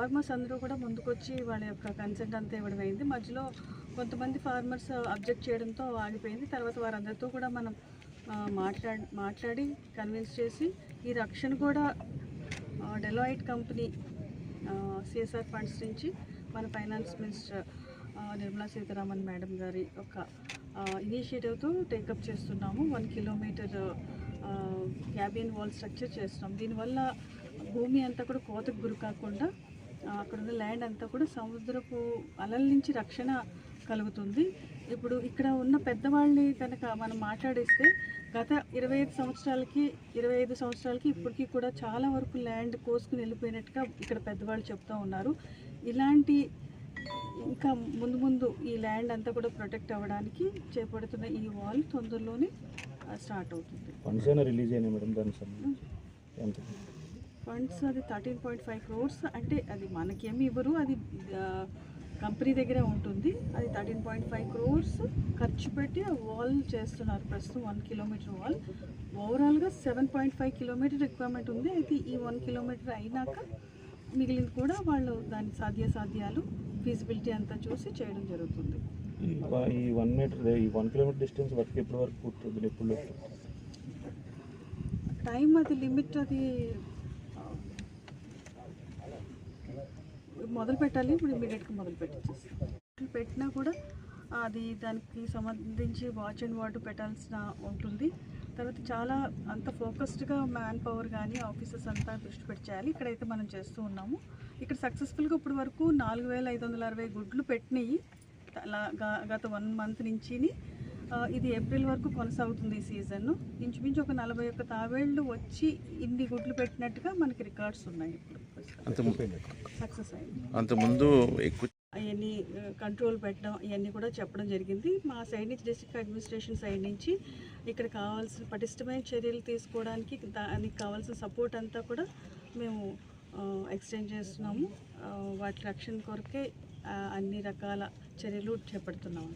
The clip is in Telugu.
ఫార్మర్స్ అందరూ కూడా ముందుకొచ్చి వాళ్ళ యొక్క కన్సెంట్ అంతా ఇవ్వడం అయింది. మధ్యలో కొంతమంది ఫార్మర్స్ అబ్జెక్ట్ చేయడంతో ఆగిపోయింది. తర్వాత వారందరితో కూడా మనం మాట్లాడి కన్విన్స్ చేసి ఈ రక్షణ కూడా డెలాయిట్ కంపెనీ సిఎస్ఆర్ ఫండ్స్ నుంచి మన finance minister Nirmala Sitharaman madam గారి ఒక ఇనిషియేటివ్తో టేకప్ చేస్తున్నాము. 1 కిలోమీటర్ క్యాబిన్ వాల్ స్ట్రక్చర్ చేస్తున్నాం. దీనివల్ల భూమి అంతా కూడా కోతకు గురి కాకుండా అక్కడున్న ల్యాండ్ అంతా కూడా సముద్రపు అలల నుంచి రక్షణ కలుగుతుంది. ఇప్పుడు ఇక్కడ ఉన్న పెద్దవాళ్ళని కనుక మనం మాట్లాడిస్తే గత 25 సంవత్సరాలకి ఇప్పటికీ కూడా చాలా వరకు ల్యాండ్ కోసుకుని వెళ్ళిపోయినట్టుగా ఇక్కడ పెద్దవాళ్ళు చెప్తూ ఉన్నారు. ఇలాంటి ఇంకా ముందు ఈ ల్యాండ్ అంతా కూడా ప్రొటెక్ట్ అవ్వడానికి చేపడుతున్న ఈ వాల్ తొందరలోనే స్టార్ట్ అవుతుంది. ఫండ్స్ అది 13.5 crores. అంటే అది మనకేమి ఇవ్వరు, అది కంపెనీ దగ్గరే ఉంటుంది. అది 13.5 crores ఖర్చు పెట్టి ఆ వాల్ చేస్తున్నారు. ప్రస్తుతం 1 కిలోమీటర్ వాల్. ఓవరాల్గా 7.5 kilometer రిక్వైర్మెంట్ ఉంది. అయితే ఈ 1 kilometer అయినాక మిగిలింది కూడా వాళ్ళు దాని సాధ్యాలు ఫీజిబిలిటీ అంతా చూసి చేయడం జరుగుతుంది. ఈ 1 kilometer డిస్టెన్స్ వరకు ఎప్పటి వరకు పూర్తవుతుంది? ఎప్పుడు టైం అది లిమిట్, అది మొదలు పెట్టాలి. ఇప్పుడు ఇమీడియట్గా మొదలు పెట్టినా కూడా అది దానికి సంబంధించి వాచ్ అండ్ వాటర్ పెట్టాల్సిన ఉంటుంది. తర్వాత చాలా అంత ఫోకస్డ్గా మ్యాన్ పవర్ కానీ ఆఫీసర్స్ అంతా దృష్టి పెట్టి చేయాలి. ఇక్కడైతే మనం చేస్తూ ఉన్నాము. ఇక్కడ సక్సెస్ఫుల్గా ఇప్పటి వరకు 4560 గుడ్లు పెట్టినాయి గత 1 month నుంచి. ఇది ఏప్రిల్ వరకు కొనసాగుతుంది ఈ సీజన్. ఇంచుమించు ఒక 41 తావేళ్ళు వచ్చి ఇన్ని గుడ్లు పెట్టినట్టుగా మనకి రికార్డ్స్ ఉన్నాయి. ఇప్పుడు సక్సెస్ అయింది. అంతకుముందు అవన్నీ కంట్రోల్ పెట్టడం ఇవన్నీ కూడా చెప్పడం జరిగింది. మా సైడ్ నుంచి డిస్ట్రిక్ట్ అడ్మినిస్ట్రేషన్ సైడ్ నుంచి ఇక్కడ కావాల్సిన పటిష్టమైన చర్యలు తీసుకోవడానికి దానికి కావాల్సిన సపోర్ట్ అంతా కూడా మేము ఎక్స్టెండ్ చేస్తున్నాము. వాటి రక్షణ కొరకే అన్ని రకాల చర్యలు చేపడుతున్నాము.